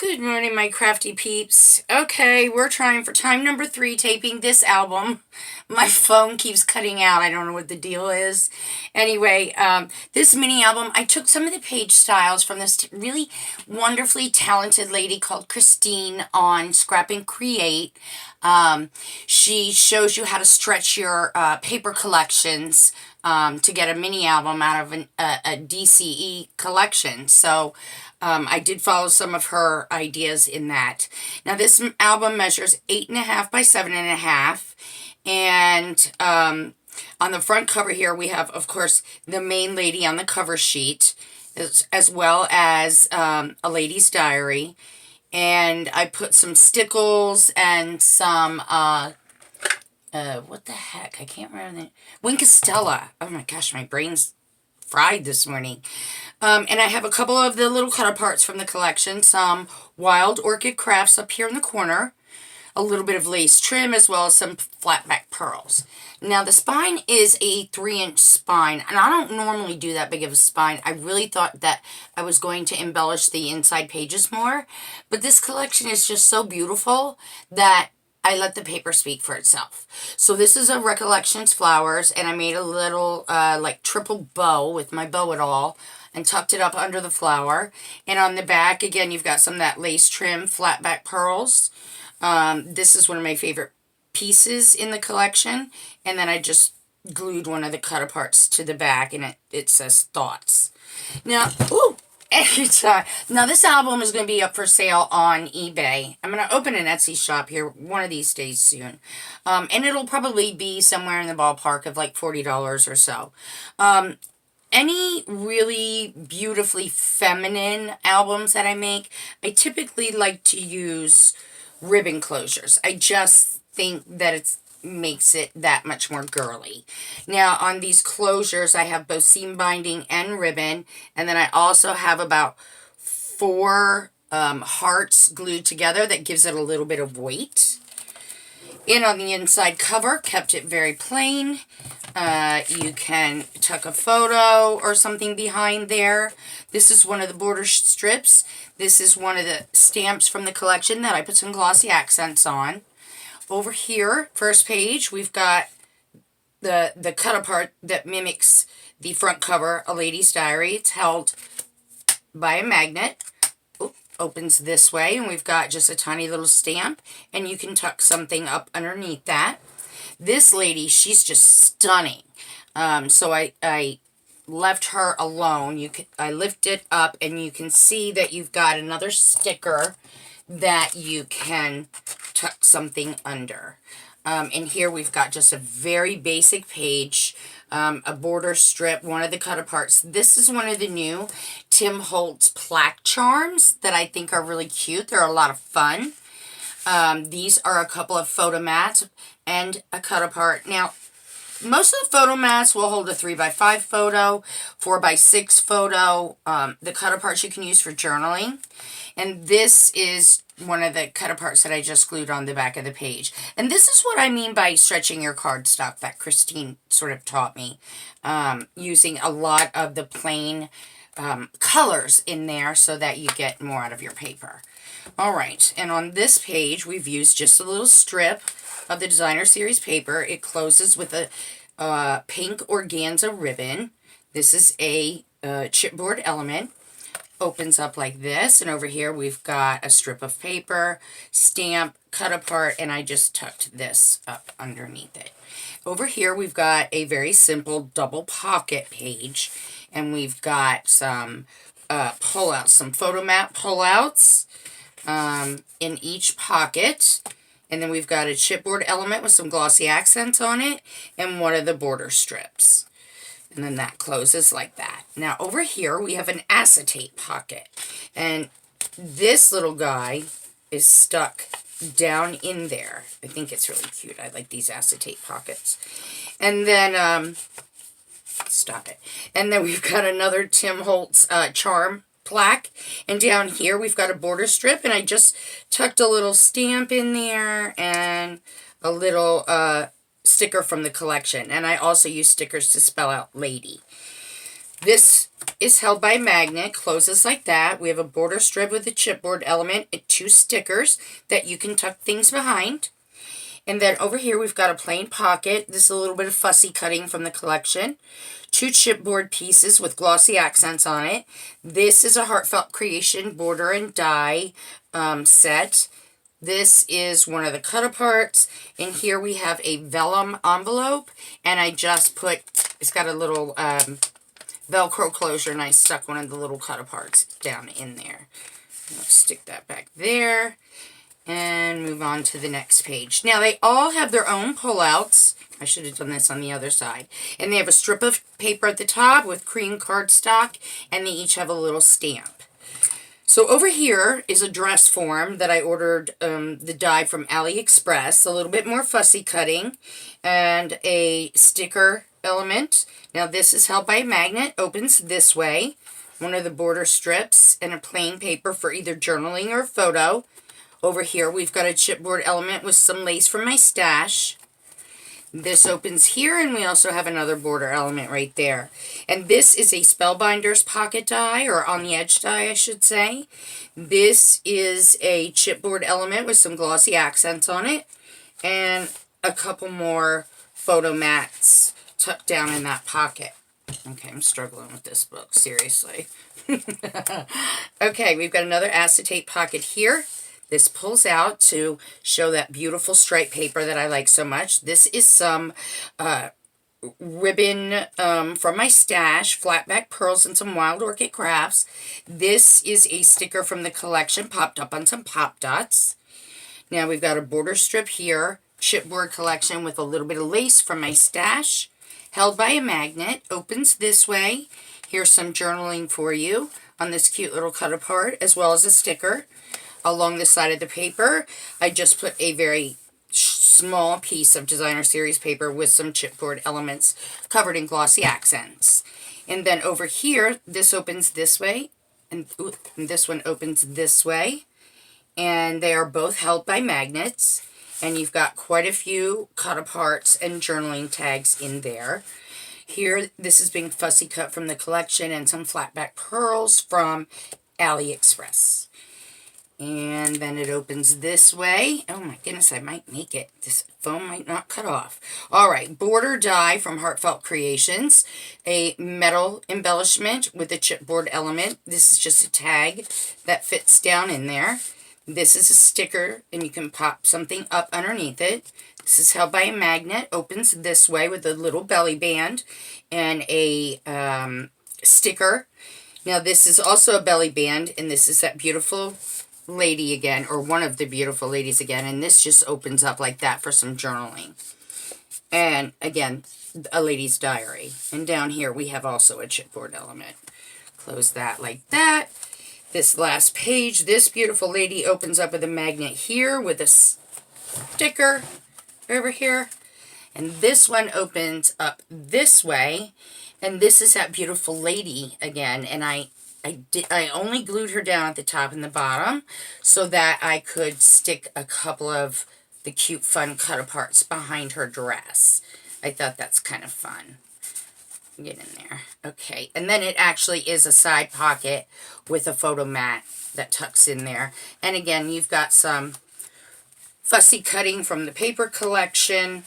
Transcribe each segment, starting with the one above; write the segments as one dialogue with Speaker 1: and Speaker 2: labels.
Speaker 1: Good morning, my crafty peeps. Okay, we're trying for time number 3 taping this album. My phone keeps cutting out. I don't know what the deal is. Anyway, this mini album, I took some of the page styles from this really wonderfully talented lady called Christine on Scrap and Create. She shows you how to stretch your paper collections to get a mini album out of a DCE collection. So I did follow some of her ideas in that. Now this album measures 8.5 by 7.5, and on the front cover here we have, of course, the main lady on the cover sheet, as well as a lady's diary. And I put some stickles and some what the heck? I can't remember the Wink Stella. Oh my gosh, my brain's fried this morning. And I have a couple of the little cut aparts from the collection. Some Wild Orchid Crafts up here in the corner. A little bit of lace trim, as well as some flat back pearls. Now the spine is a 3-inch spine, and I don't normally do that big of a spine. I really thought that I was going to embellish the inside pages more, but this collection is just so beautiful that I let the paper speak for itself. So this is a Recollections Flowers, and I made a little like triple bow with my bow and all, and tucked it up under the flower. And on the back, again, you've got some of that lace trim flat back pearls. This is one of my favorite pieces in the collection, and then I just glued one of the cut aparts to the back, and it says Thoughts. Now, now this album is going to be up for sale on eBay. I'm going to open an Etsy shop here one of these days soon, and it'll probably be somewhere in the ballpark of like $40 or so. Any really beautifully feminine albums that I make, I typically like to use ribbon closures. I just think that it makes it that much more girly. Now on these closures I have both seam binding and ribbon, and then I also have about 4 hearts glued together that gives it a little bit of weight. And on the inside cover, kept it very plain. You can tuck a photo or something behind there. This is one of the border strips. This is one of the stamps from the collection that I put some glossy accents on. Over here, first page, we've got the cut apart that mimics the front cover, A Lady's Diary. It's held by a magnet. Opens this way, and we've got just a tiny little stamp, and you can tuck something up underneath that. This lady, she's just stunning. So I left her alone. I lift it up, and you can see that you've got another sticker that you can tuck something under. And here we've got just a very basic page, a border strip, one of the cut aparts. This is one of the new Tim Holtz plaque charms that I think are really cute. They're a lot of fun. These are a couple of photo mats and a cut apart. Now, most of the photo mats will hold a 3x5 photo, 4x6 photo. The cut aparts you can use for journaling. And this is one of the cut aparts that I just glued on the back of the page. And this is what I mean by stretching your cardstock that Christine sort of taught me. Using a lot of the plain colors in there so that you get more out of your paper. Alright, and on this page we've used just a little strip of the Designer Series paper. It closes with a pink organza ribbon. This is a chipboard element. Opens up like this, and over here we've got a strip of paper, stamp, cut apart, and I just tucked this up underneath it. Over here we've got a very simple double pocket page, and we've got some pullouts, some photo mat pullouts in each pocket. And then we've got a chipboard element with some glossy accents on it, and one of the border strips. And then that closes like that. Now over here we have an acetate pocket. And this little guy is stuck down in there. I think it's really cute. I like these acetate pockets. And then, stop it. And then we've got another Tim Holtz charm plaque. And down here we've got a border strip. And I just tucked a little stamp in there and a little sticker from the collection, and I also use stickers to spell out lady. This is held by a magnet, closes like that. We have a border strip with a chipboard element and 2 stickers that you can tuck things behind. And then over here we've got a plain pocket. This is a little bit of fussy cutting from the collection. 2 chipboard pieces with glossy accents on it. This is a Heartfelt Creation border and die set. This is one of the cut-aparts. And here we have a vellum envelope. And I just put, it's got a little Velcro closure, and I stuck one of the little cut-aparts down in there. Let's stick that back there. And move on to the next page. Now, they all have their own pullouts. I should have done this on the other side. And they have a strip of paper at the top with cream cardstock, and they each have a little stamp. So over here is a dress form that I ordered the die from AliExpress. A little bit more fussy cutting and a sticker element. Now this is held by a magnet, opens this way. One of the border strips and a plain paper for either journaling or photo. Over here we've got a chipboard element with some lace from my stash. This opens here, and we also have another border element right there. And this is a Spellbinders pocket die, or on the edge die, I should say. This is a chipboard element with some glossy accents on it, and a couple more photo mats tucked down in that pocket. Okay, I'm struggling with this book, seriously. Okay, we've got another acetate pocket here. This pulls out to show that beautiful striped paper that I like so much. This is some ribbon from my stash, flatback pearls and some Wild Orchid Crafts. This is a sticker from the collection popped up on some pop dots. Now we've got a border strip here, chipboard collection with a little bit of lace from my stash, held by a magnet, opens this way. Here's some journaling for you on this cute little cut apart, as well as a sticker. Along the side of the paper, I just put a very small piece of designer series paper with some chipboard elements covered in glossy accents. And then over here, this opens this way, and this one opens this way. And they are both held by magnets. And you've got quite a few cut aparts and journaling tags in there. Here, this is being fussy cut from the collection and some flatback pearls from AliExpress. And then it opens this way. Oh my goodness, I might make it. This foam might not cut off. Alright, border die from Heartfelt Creations. A metal embellishment with a chipboard element. This is just a tag that fits down in there. This is a sticker, and you can pop something up underneath it. This is held by a magnet. Opens this way with a little belly band and a sticker. Now this is also a belly band, and this is that beautiful lady again, or one of the beautiful ladies again, and this just opens up like that for some journaling. And again, a lady's diary. And down here we have also a chipboard element. Close that like that. This last page, this beautiful lady opens up with a magnet here with a sticker over here. And this one opens up this way, and this is that beautiful lady again, and I only glued her down at the top and the bottom so that I could stick a couple of the cute, fun cut-aparts behind her dress. I thought that's kind of fun. Get in there. Okay, and then it actually is a side pocket with a photo mat that tucks in there. And again, you've got some fussy cutting from the paper collection.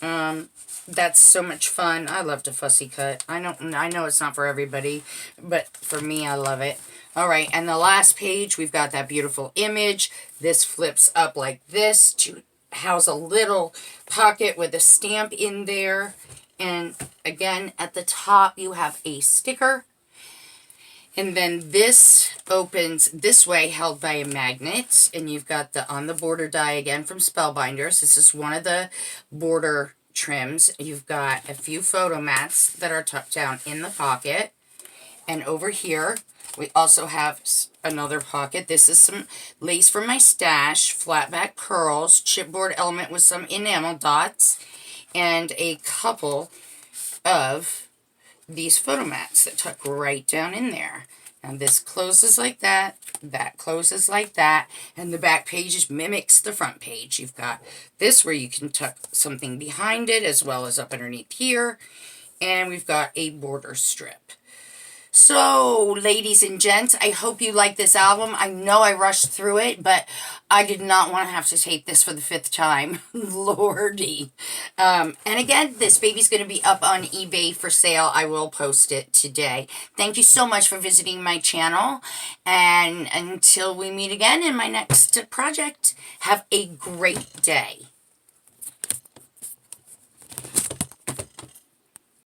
Speaker 1: That's so much fun. I love to fussy cut. I know it's not for everybody, but for me, I love it. All right, and the last page, we've got that beautiful image. This flips up like this to house a little pocket with a stamp in there. And again, at the top, you have a sticker. And then this opens this way, held by a magnet. And you've got the on the border die again from Spellbinders. This is one of the border trims. You've got a few photo mats that are tucked down in the pocket. And over here, we also have another pocket. This is some lace from my stash, flatback pearls, chipboard element with some enamel dots, and a couple of these photo mats that tuck right down in there. And this closes like that closes like that, and the back page mimics the front page. You've got this where you can tuck something behind it as well as up underneath here, and we've got a border strip. So, ladies and gents, I hope you like this album. I know I rushed through it, but I did not want to have to tape this for the 5th time. Lordy. And again, this baby's going to be up on eBay for sale. I will post it today. Thank you so much for visiting my channel. And until we meet again in my next project, have a great day.